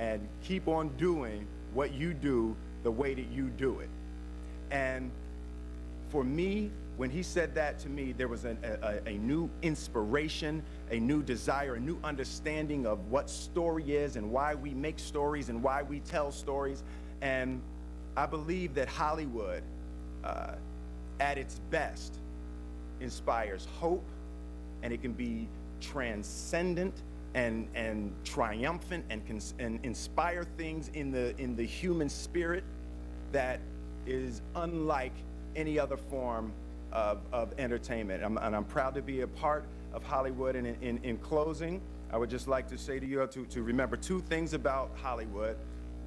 and keep on doing what you do the way that you do it. And for me, when he said that to me, there was a new inspiration, a new desire, a new understanding of what story is and why we make stories and why we tell stories. And I believe that Hollywood, at its best, inspires hope, and it can be transcendent and triumphant and inspire things in the human spirit that is unlike any other form of entertainment. And I'm proud to be a part of Hollywood. And in closing, I would just like to say to you to remember two things about Hollywood.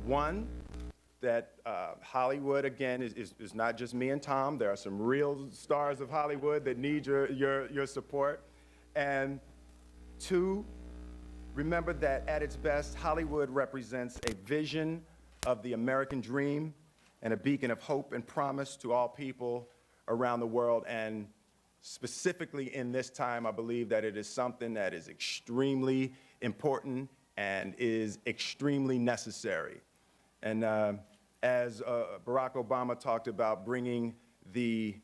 One, that Hollywood, again, is not just me and Tom. There are some real stars of Hollywood that need your support. And two, remember that at its best, Hollywood represents a vision of the American dream and a beacon of hope and promise to all people around the world. And specifically in this time, I believe that it is something that is extremely important and is extremely necessary. And as Barack Obama talked about, bringing the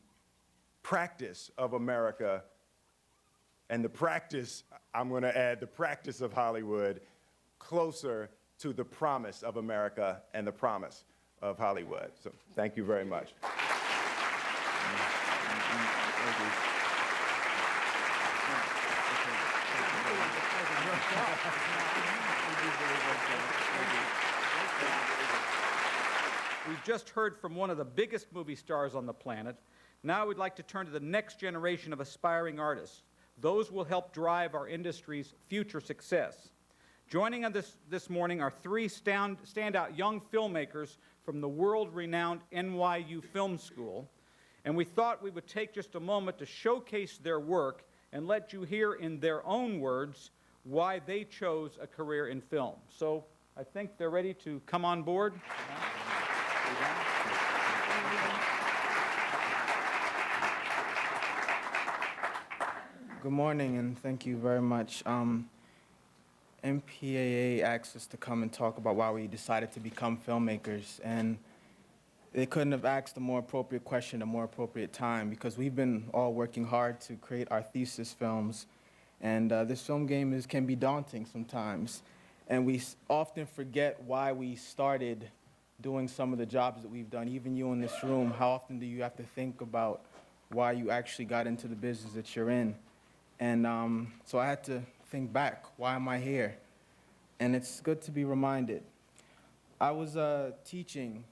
practice of America and the practice, I'm going to add the practice of Hollywood, closer to the promise of America and the promise of Hollywood. So thank you very much. We've just heard from one of the biggest movie stars on the planet. Now we'd like to turn to the next generation of aspiring artists. Those will help drive our industry's future success. Joining us this morning are three standout young filmmakers from the world-renowned NYU Film School. And we thought we would take just a moment to showcase their work and let you hear in their own words why they chose a career in film. So I think they're ready to come on board. Good morning, and thank you very much. MPAA asked us to come and talk about why we decided to become filmmakers, and they couldn't have asked a more appropriate question at a more appropriate time, because we've been all working hard to create our thesis films, and this film game can be daunting sometimes, and we often forget why we started doing some of the jobs that we've done. Even you in this room, how often do you have to think about why you actually got into the business that you're in? And so I had to think back, why am I here? And it's good to be reminded. I was teaching,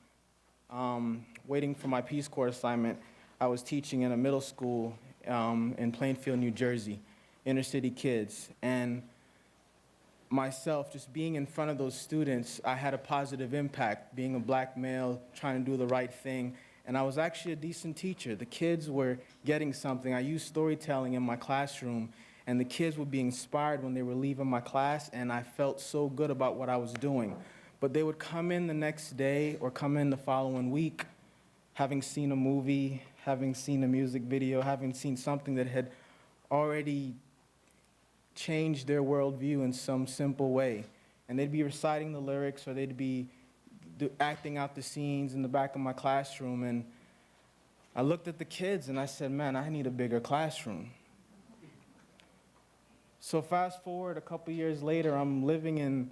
waiting for my Peace Corps assignment. I was teaching in a middle school in Plainfield, New Jersey, inner city kids. And myself, just being in front of those students, I had a positive impact, being a black male, trying to do the right thing. And I was actually a decent teacher. The kids were getting something. I used storytelling in my classroom, and the kids would be inspired when they were leaving my class, and I felt so good about what I was doing. But they would come in the next day or come in the following week, having seen a movie, having seen a music video, having seen something that had already changed their worldview in some simple way. And they'd be reciting the lyrics, or they'd be acting out the scenes in the back of my classroom, and I looked at the kids and I said, man, I need a bigger classroom. So fast forward a couple years later, I'm living in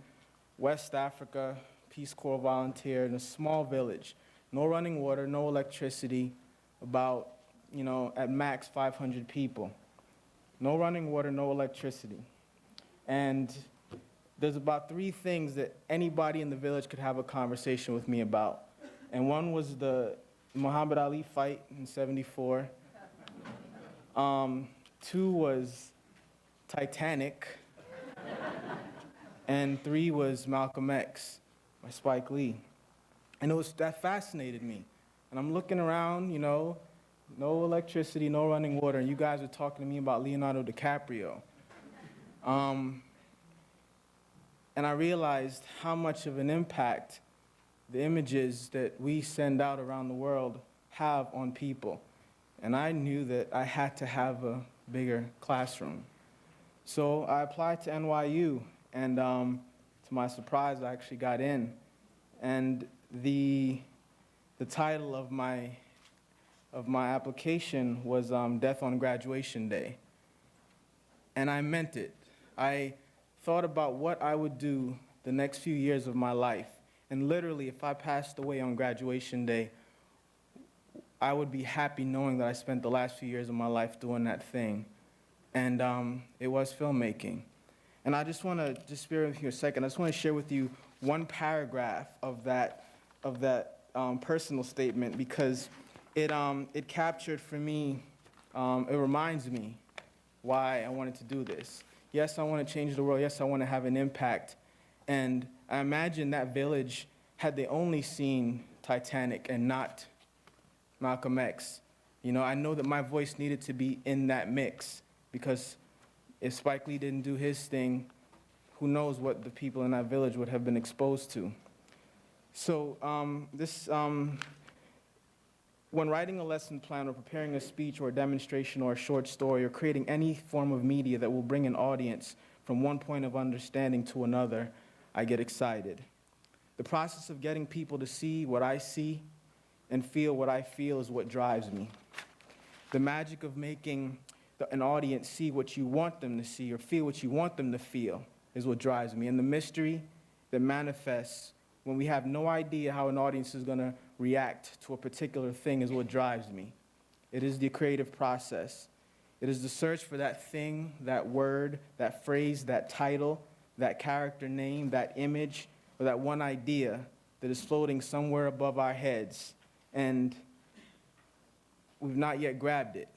West Africa, Peace Corps volunteer in a small village. No running water, no electricity, about, at max 500 people. No running water, no electricity. And there's about 3 things that anybody in the village could have a conversation with me about. And one was the Muhammad Ali fight in '74. 2 was Titanic. And 3 was Malcolm X by Spike Lee. And that fascinated me. And I'm looking around, no electricity, no running water, and you guys are talking to me about Leonardo DiCaprio. And I realized how much of an impact the images that we send out around the world have on people. And I knew that I had to have a bigger classroom. So I applied to NYU, and to my surprise, I actually got in. And the title of my application was Death on Graduation Day. And I meant it. I thought about what I would do the next few years of my life. And literally, if I passed away on graduation day, I would be happy knowing that I spent the last few years of my life doing that thing. And it was filmmaking. And I just want to just bear with you a second. I just want to share with you one paragraph of that personal statement, because it captured for me, it reminds me why I wanted to do this. Yes, I want to change the world. Yes, I want to have an impact. And I imagine that village, had they only seen Titanic and not Malcolm X, you know, I know that my voice needed to be in that mix, because if Spike Lee didn't do his thing, who knows what the people in that village would have been exposed to. So when writing a lesson plan or preparing a speech or a demonstration or a short story or creating any form of media that will bring an audience from one point of understanding to another, I get excited. The process of getting people to see what I see and feel what I feel is what drives me. The magic of making an audience see what you want them to see or feel what you want them to feel is what drives me. And the mystery that manifests when we have no idea how an audience is going to react to a particular thing is what drives me. It is the creative process. It is the search for that thing, that word, that phrase, that title, that character name, that image, or that one idea that is floating somewhere above our heads, and we've not yet grabbed it.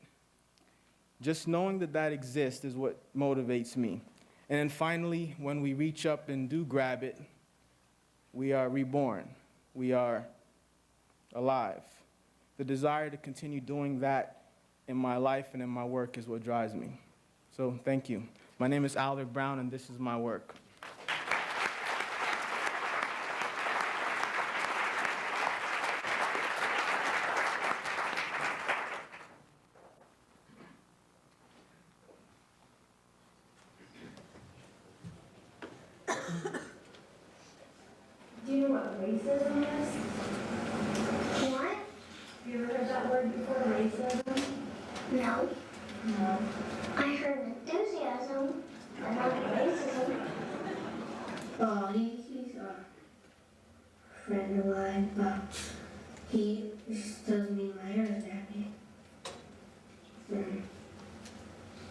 Just knowing that that exists is what motivates me. And then finally, when we reach up and do grab it, we are reborn. We are alive. The desire to continue doing that in my life and in my work is what drives me. So thank you. My name is Alrick Brown, and this is my work. Do you know what racism is? What? Have you ever heard that word before, racism? No. No. I heard enthusiasm, but not racism. Oh, he's a friend of mine, but he just doesn't mean my hair is that big.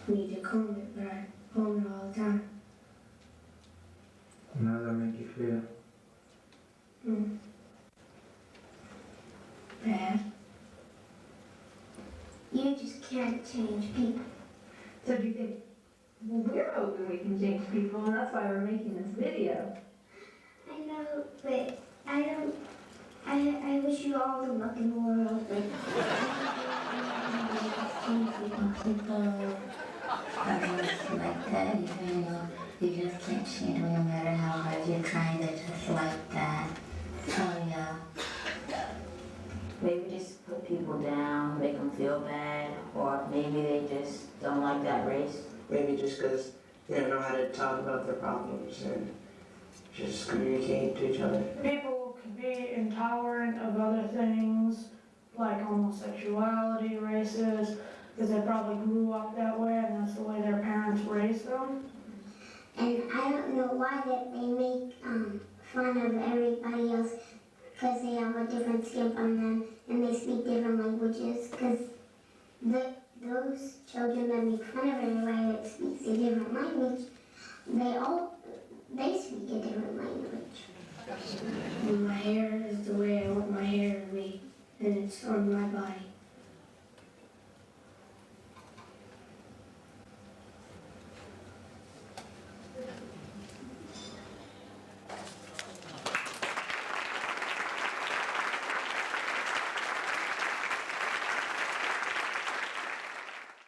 Need to comb it, but I comb it all the time. And how does that make you feel? Bad. You just can't change people. So do you think, well, we're hoping we can change people, and that's why we're making this video. I know, but I don't. I wish you all the luck in the world, but Everyone's like that, even though you just can't change them no matter how hard you're trying, they're just like that. Oh yeah. Maybe just put people down, make them feel bad, or maybe they just don't like that race. Maybe just because they don't know how to talk about their problems and just communicate to each other. People can be intolerant of other things, like homosexuality, races, because they probably grew up that way and that's the way their parents raised them. and I don't know why that they make fun of everybody else because they have a different skin from them and they speak different languages. Because those children that make fun of everybody that speaks a different language, they speak a different language. And my hair is the way I want my hair to be, and it's on my body.